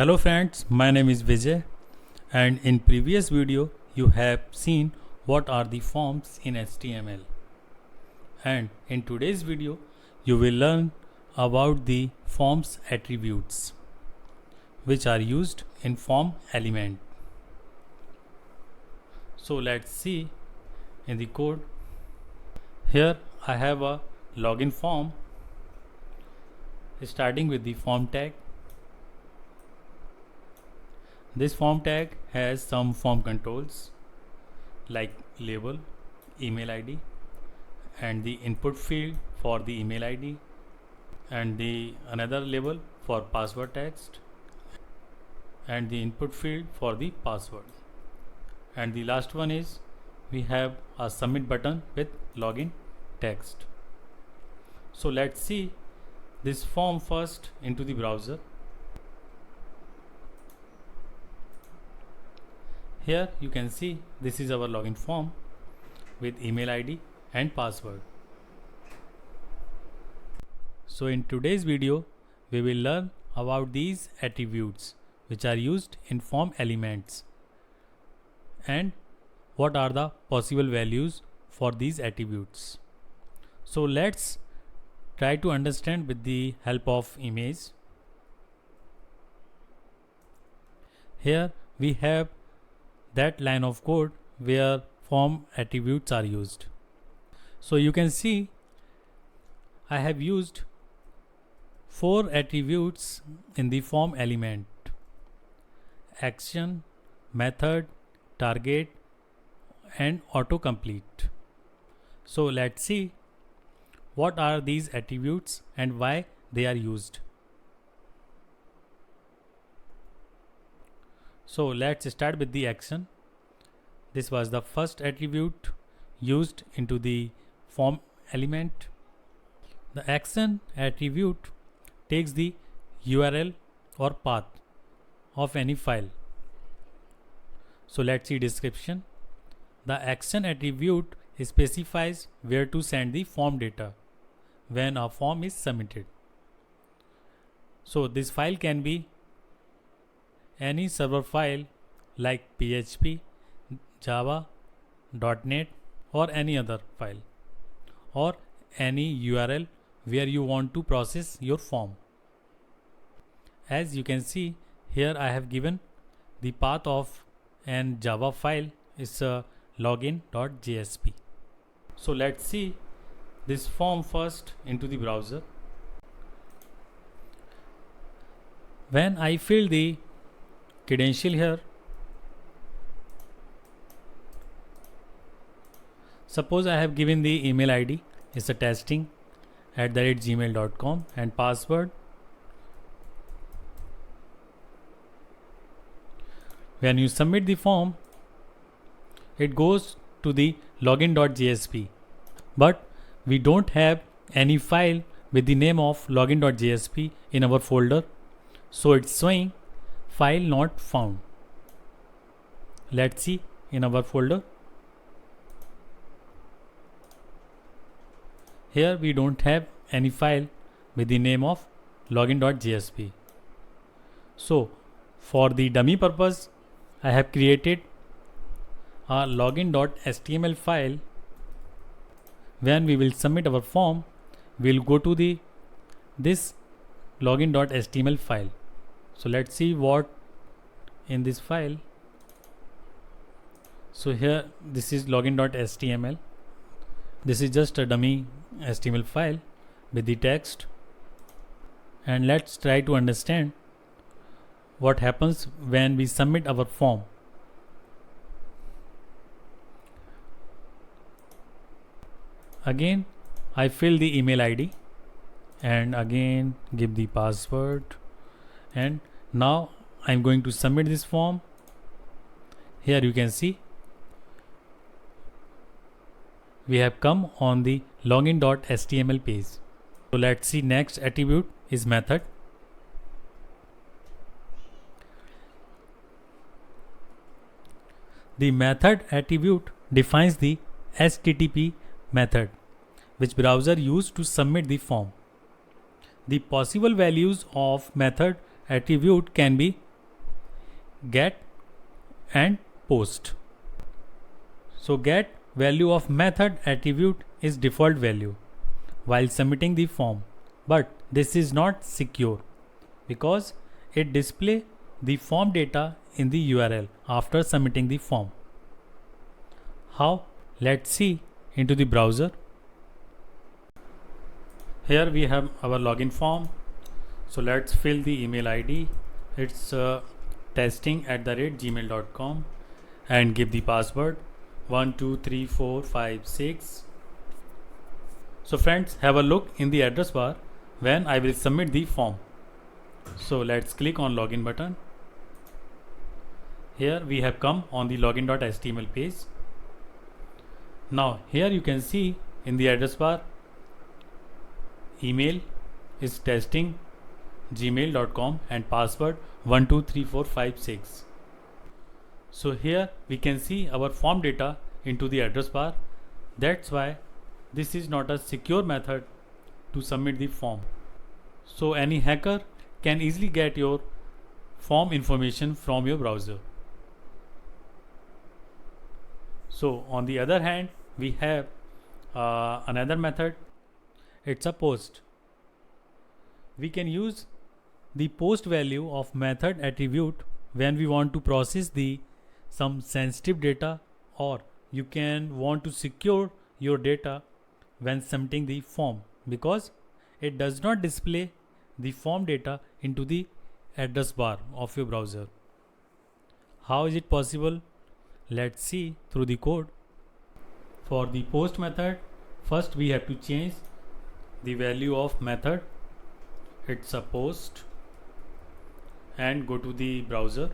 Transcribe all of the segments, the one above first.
Hello friends, my name is Vijay, and in previous video you have seen what are the forms in HTML, and in today's video you will learn about the forms attributes which are used in form element. So let's see in the code. Here I have a login form starting with the form tag. This form tag has some form controls like label, email ID, and the input field for the email ID, and the another label for password text, and the input field for the password. And the last one is we have a submit button with login text. So let's see this form first into the browser. Here you can see this is our login form with email ID and password. So in today's video we will learn about these attributes which are used in form elements and what are the possible values for these attributes. So let's try to understand with the help of image. Here we have that line of code where form attributes are used. So you can see I have used 4 attributes in the form element: action, method, target, and autocomplete. So let's see what are these attributes and why they are used. So let's start with the action. This was the first attribute used into the form element. The action attribute takes the URL or path of any file. So let's see description. The action attribute specifies where to send the form data when a form is submitted. So this file can be any server file like PHP, Java, .NET, or any other file, or any URL where you want to process your form. As you can see here, I have given the path of an Java file is login.jsp. So let's see this form first into the browser. When I fill the credential here, suppose I have given the email ID is a testing@gmail.com and password. When you submit the form, it goes to the login.jsp, but we don't have any file with the name of login.jsp in our folder, so it's showing file not found. Let's see in our folder. Here we don't have any file with the name of login.jsp. So for the dummy purpose, I have created a login.html file. When we will submit our form, we'll go to this login.html file. So let's see what in this file. So here this is login.html. This is just a dummy HTML file with the text, and let's try to understand what happens when we submit our form. Again I fill the email ID and again give the password, and now I'm going to submit this form. Here you can see we have come on the login.html page. So let's see next attribute is method. The method attribute defines the HTTP method which browser used to submit the form. The possible values of method attribute can be get and post. So get value of method attribute is default value while submitting the form, but this is not secure because it display the form data in the URL after submitting the form. How? Let's see into the browser. Here we have our login form. So let's fill the email ID. It's testing@gmail.com and give the password 123456. So friends, have a look in the address bar when I will submit the form. So let's click on login button. Here we have come on the login.html page. Now here you can see in the address bar email is testing@gmail.com and password 123456. So here we can see our form data into the address bar. That's why this is not a secure method to submit the form. So any hacker can easily get your form information from your browser. So on the other hand, we have another method. It's a post. We can use the post value of method attribute when we want to process some sensitive data, or you can want to secure your data when submitting the form, because it does not display the form data into the address bar of your browser. How is it possible? Let's see through the code. For the post method, first we have to change the value of method. It's a post, and go to the browser.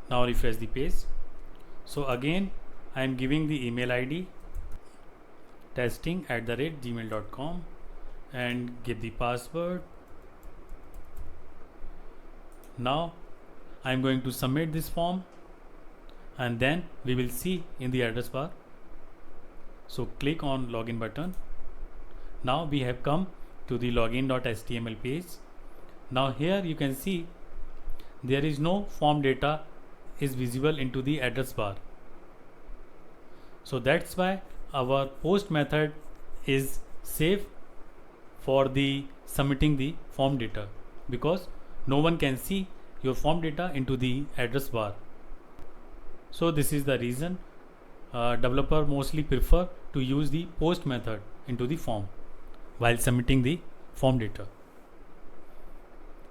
Now refresh the page. So again I am giving the email ID testing@gmail.com and give the password. Now I am going to submit this form, and then we will see in the address bar. So click on login button. Now we have come to the login.html page. Now here you can see there is no form data is visible into the address bar. So that's why our post method is safe for the submitting the form data, because no one can see your form data into the address bar. So this is the reason developer mostly prefer to use the post method into the form while submitting the form data.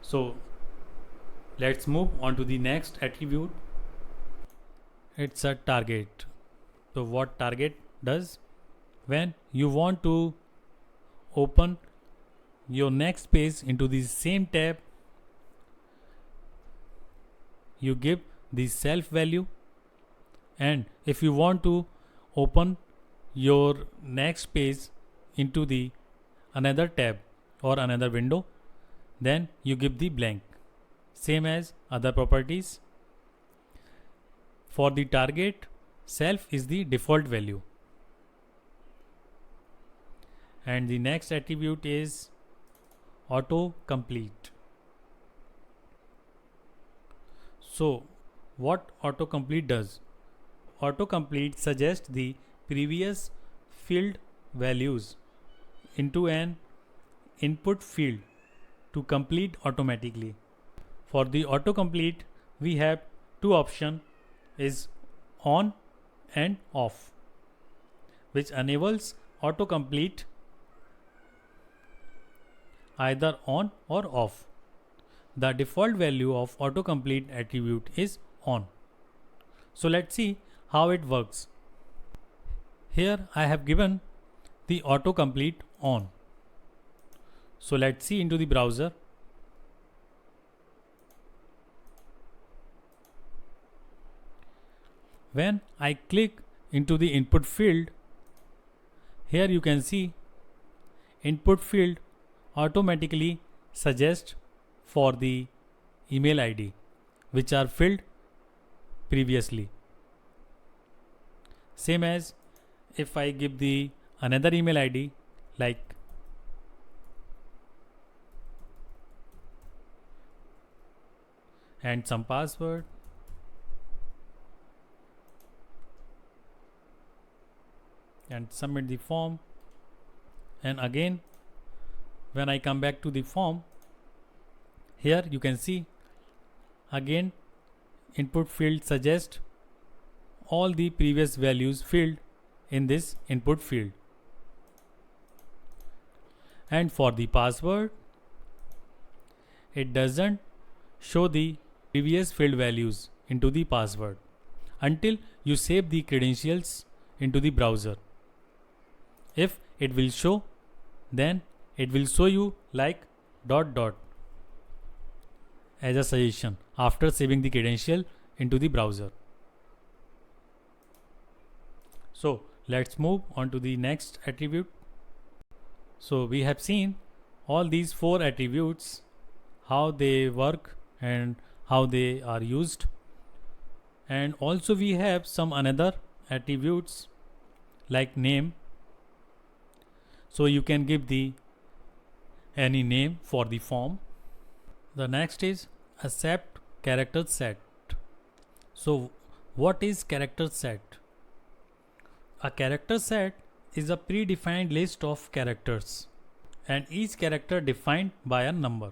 So let's move on to the next attribute. It's a target. So what target does? When you want to open your next page into the same tab, you give the self value, and if you want to open your next page into the another tab or another window, then you give the blank, same as other properties. For the target, self is the default value, and the next attribute is autocomplete. So what autocomplete does? Autocomplete suggests the previous field values into an input field to complete automatically. For the autocomplete, we have two options, is on and off, which enables autocomplete either on or off. The default value of autocomplete attribute is on. So let's see how it works. Here I have given the autocomplete on. So let's see into the browser. When I click into the input field, here you can see input field automatically suggests for the email ID which are filled previously. Same as if I give the another email ID like and some password, and submit the form. And again, when I come back to the form, here you can see again input field suggest all the previous values filled in this input field. And for the password, it doesn't show the previous field values into the password until you save the credentials into the browser. If it will show, then it will show you like ... as a suggestion after saving the credential into the browser. So let's move on to the next attribute. So we have seen all these 4 attributes, how they work and how they are used. And also we have some another attributes like name. So you can give the any name for the form. The next is accept character set. So what is character set? A character set is a predefined list of characters, and each character defined by a number.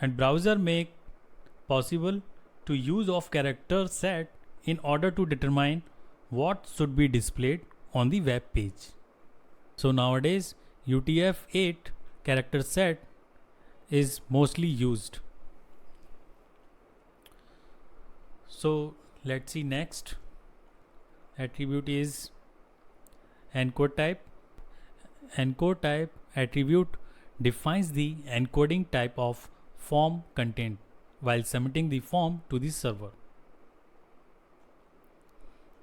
And browser make possible to use of character set in order to determine what should be displayed on the web page. So nowadays UTF-8 character set is mostly used. So let's see next attribute is encode type. Encode type attribute defines the encoding type of form content while submitting the form to the server.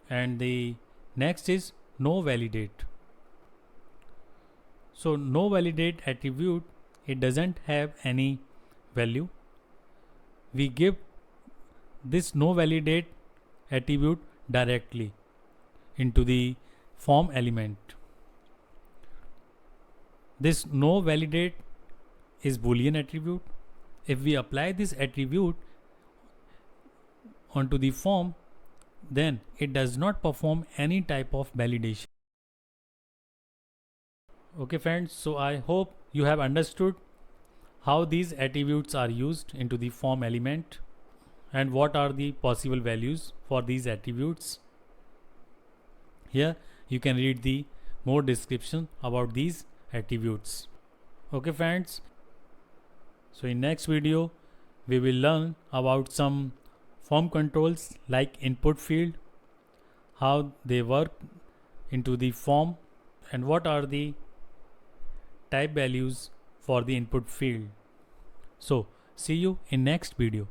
And the next is no validate. So no validate attribute, it doesn't have any value. We give this no validate attribute directly into the form element. This no validate is Boolean attribute. If we apply this attribute onto the form, then it does not perform any type of validation. Okay friends, so I hope you have understood how these attributes are used into the form element and what are the possible values for these attributes. Here you can read the more description about these attributes. Okay friends, so in next video we will learn about some form controls like input field, how they work into the form, and what are the type values for the input field. So see you in next video.